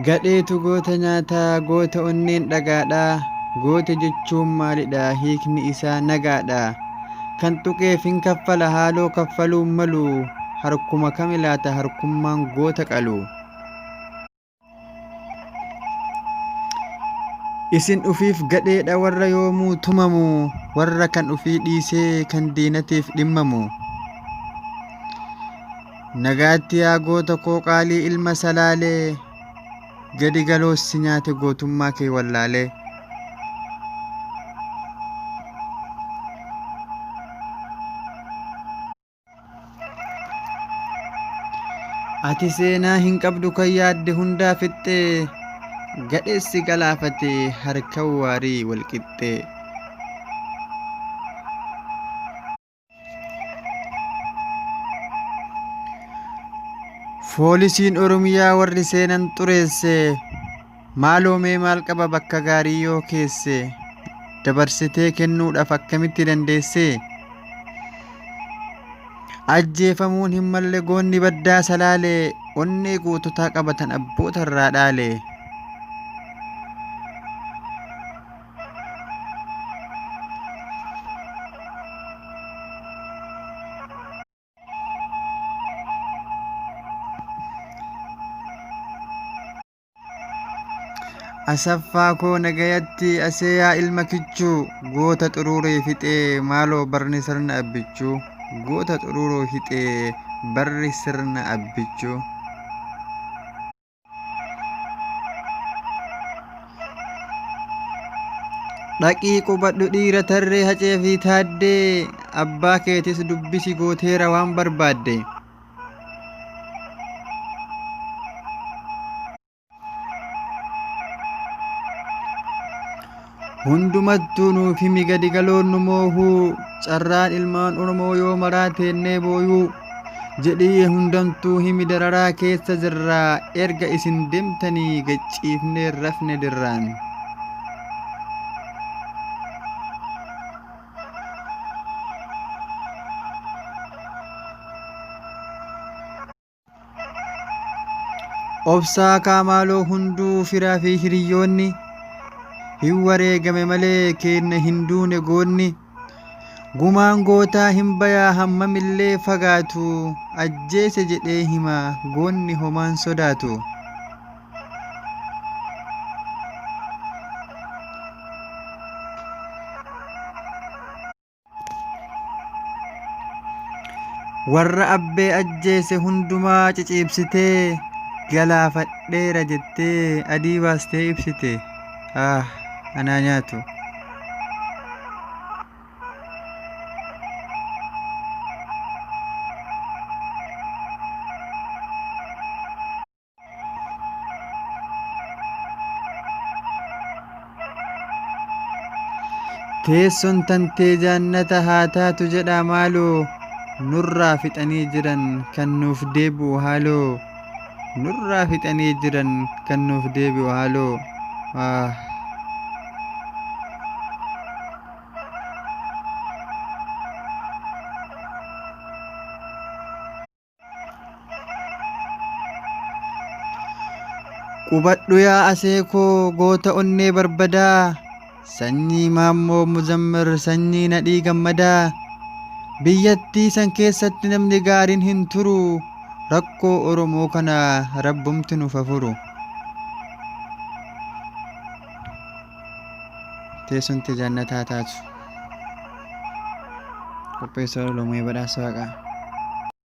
Gadheetu goota nyaataa, goota onneen dhagaadhaa. Goota jechuun maalidha? Hiikni isaa nagaadha. Kan tuqeef hin kaffala, haaloo kaffaluun malu. Harkuma kami laata harkummaan goota qalu? Isin ufiif gadheedha warra yoomuu tumamu, warra kan ufii dhiisee kan diinatiif dhimmamu. Nagaatti yaa goota koo qaalii ilma salaalee, gadi galoossi nyaate gootummaa kee wallaalee. Ati seenaa hin qabdu kan yaadde hundaa fixxee, gadheessi galaafate harka waarii walqixxee. Foolisiin Oromiyaa warri seenan xureesse, maaloo mee maal qaba bakka gaarii yoo keesse, dabarsitee kennuudhaaf akkamitti dandeesse? Ajjeefamuun hin malle goonni baddaa salaalee, onnee goototaa qabatan abboota irraa dhaale. Asaffaa koo nagayatti aseeyaa ilma kichuu, goota xuruuree fixee maaloo barri sirna abbichuu. Goota xuruuroo fixee barri sirna abbichuu. Dhaqii qubadhu dhiira tarree hacee fi taaddee, abbaa keetis dubbisi gooteera waan barbaadde. Hundumattuu nuuf himi gadi galoon nu moohuu, carraan ilmaan Oromoo yoo maraateennee booyuu. Jedhii hundamtuu himi dararaa keessa jirraa, erga isin deemtanii gachiifnee rafne dirraan. Obsaa kaamaaloo hunduu firaa fi hiriyyoonni, hin wareegame malee keenya hin duune goonni. Gumaan gootaa hin bayaa hammamillee fagaatu, ajjeese jedhee hima goonni homaan sodaatu. Warra abbee ajjeese hundumaa ciciibsitee, galaafadheera jettee adii baastee ibsite. Anaa nyaatu. Teessoon tantee jaannata haa taatu jedha maaloo, nurraa fixanii jiran kan nuuf deebi'u haaloo. Nurraa fixanii jiran kan nuuf deebi'u haaloo. Qubadhu yaa aseekoo goota onnee barbadaa, sanyii Maammoo Muzammir sanyii Nadhii Gammadaa. Biyyattii san keessatti namni gaariin hin turu, rakkoo Oromoo kana rabbumti nuuf furu. Teessoon tee jaannataa taatu. Qopheessoo Olomee badhaasa Waaqaa.